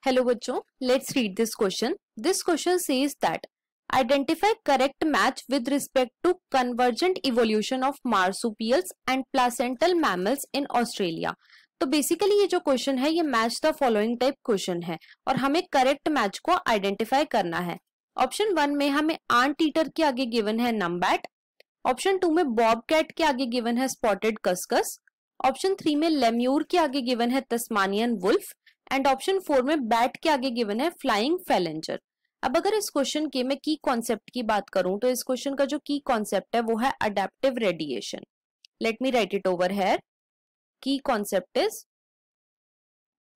Hello बच्चों, let's read this question. This question says that identify correct match with respect to convergent evolution of marsupials and placental mammals in Australia. तो basically ये जो question है ये match the following type question है और हमें correct match को identify करना है. ऑप्शन 1 में हमें आंट ईटर के आगे गिवन है नमबैट. ऑप्शन 2 में बॉब कैट के आगे गिवन है स्पॉटेड कस्कस. ऑप्शन 3 में लेम्यूर के आगे गिवन है तस्मानियन वुल्फ एंड ऑप्शन 4 में बैट के आगे गिवन है फ्लाइंग फैलेंजर. अब अगर इस क्वेश्चन के मैं की कॉन्सेप्ट की बात करूं तो इस क्वेश्चन का जो की कॉन्सेप्ट है वो है adaptive radiation. Let me right it over here. की कॉन्सेप्ट इज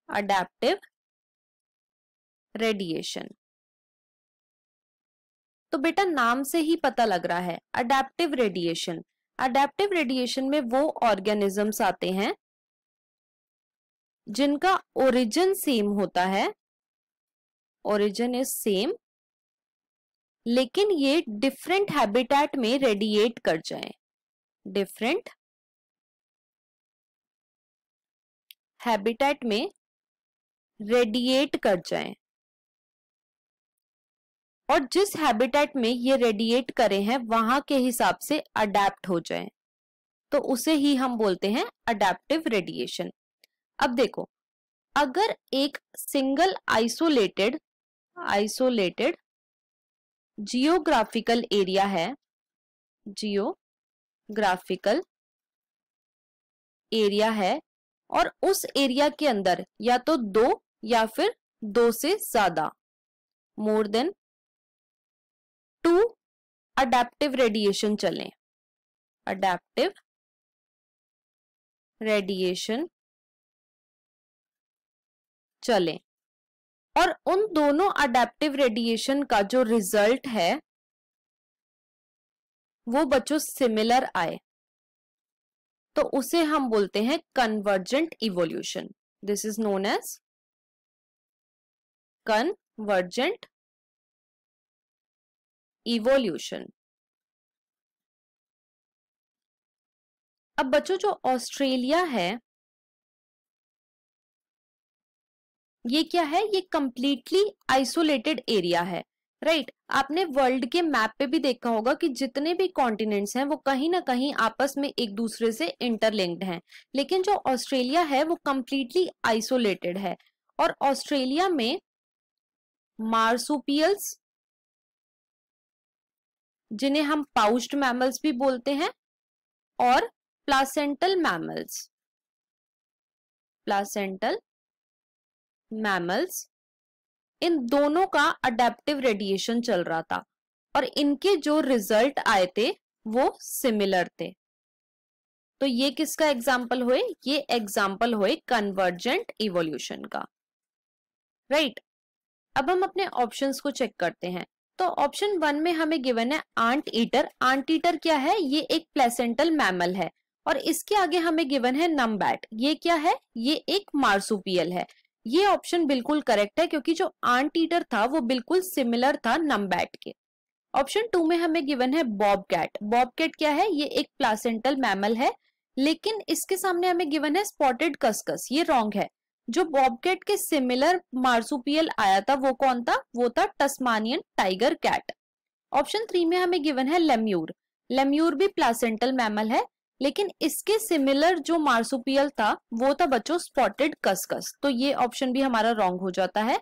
अडेप्टिव रेडिएशन. तो बेटा नाम से ही पता लग रहा है अडेप्टिव रेडिएशन. अडेप्टिव रेडिएशन में वो ऑर्गेनिजम्स आते हैं जिनका ओरिजिन सेम होता है, ओरिजिन इज सेम, लेकिन ये डिफरेंट हैबिटेट में रेडिएट कर जाएं. डिफरेंट हैबिटेट में रेडिएट कर जाएं और जिस हैबिटेट में ये रेडिएट करे हैं वहां के हिसाब से अडेप्ट हो जाएं, तो उसे ही हम बोलते हैं अडेप्टिव रेडिएशन. अब देखो, अगर एक सिंगल आइसोलेटेड जियोग्राफिकल एरिया है, जियोग्राफिकल एरिया है और उस एरिया के अंदर या तो दो या फिर दो से ज्यादा मोर देन 2 अडेप्टिव रेडिएशन चलें, अडेप्टिव रेडिएशन चलें और उन दोनों अडेप्टिव रेडिएशन का जो रिजल्ट है वो बच्चों सिमिलर आए, तो उसे हम बोलते हैं convergent evolution. This is known as convergent evolution. अब बच्चों जो ऑस्ट्रेलिया है ये क्या है, ये कंप्लीटली आइसोलेटेड एरिया है, राइट. आपने वर्ल्ड के मैप पे भी देखा होगा कि जितने भी कॉन्टिनेंट्स हैं वो कहीं ना कहीं आपस में एक दूसरे से इंटरलिंक्ड हैं, लेकिन जो ऑस्ट्रेलिया है वो कंप्लीटली आइसोलेटेड है. और ऑस्ट्रेलिया में मार्सुपियल्स जिन्हें हम पाउच्ड मैमल्स भी बोलते हैं और प्लासेंटल मैमल्स, प्लासेंटल मैमल्स, इन दोनों का अडेप्टिव रेडिएशन चल रहा था और इनके जो रिजल्ट आए थे वो सिमिलर थे. तो ये किसका एग्जाम्पल हुए, ये एग्जाम्पल हुए कन्वर्जेंट इवोल्यूशन का, राइट. अब हम अपने ऑप्शंस को चेक करते हैं. तो ऑप्शन 1 में हमें गिवन है आंट ईटर. आंट ईटर क्या है, ये एक प्लेसेंटल मैमल है और इसके आगे हमें गिवन है नमबैट. ये क्या है, ये एक मार्सुपियल है. ये ऑप्शन बिल्कुल करेक्ट है क्योंकि जो आंट ईटर था वो बिल्कुल सिमिलर था नमबैट के. ऑप्शन 2 में हमें गिवन है बॉब कैट. बॉब कैट क्या है, ये एक प्लासेंटल मैमल है, लेकिन इसके सामने हमें गिवन है स्पॉटेड कस्कस. ये रॉन्ग है. जो बॉब कैट के सिमिलर मार्सुपियल आया था वो कौन था, वो था टस्मानियन टाइगर कैट. ऑप्शन 3 में हमें गिवन है लेम्यूर. लेम्यूर भी प्लासेंटल मैमल है, लेकिन इसके सिमिलर जो मार्सुपियल था वो था बच्चों स्पॉटेड कस्कस. तो ये ऑप्शन भी हमारा रॉन्ग हो जाता है.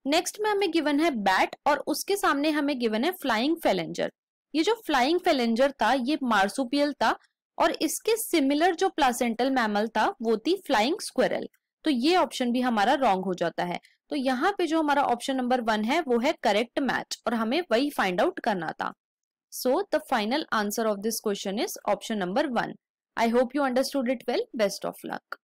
नेक्स्ट में हमें गिवन है बैट और उसके सामने हमें गिवन है फ्लाइंग फैलेंजर. ये जो फ्लाइंग फैलेंजर था ये मार्सुपियल था और इसके सिमिलर जो प्लासेंटल मैमल था वो थी फ्लाइंग स्क्विरल. तो ये ऑप्शन भी हमारा रॉन्ग हो जाता है. तो यहाँ पे जो हमारा ऑप्शन नंबर 1 है वो है करेक्ट मैच और हमें वही फाइंड आउट करना था. So the final answer of this question is option number 1. I hope you understood it well. Best of luck.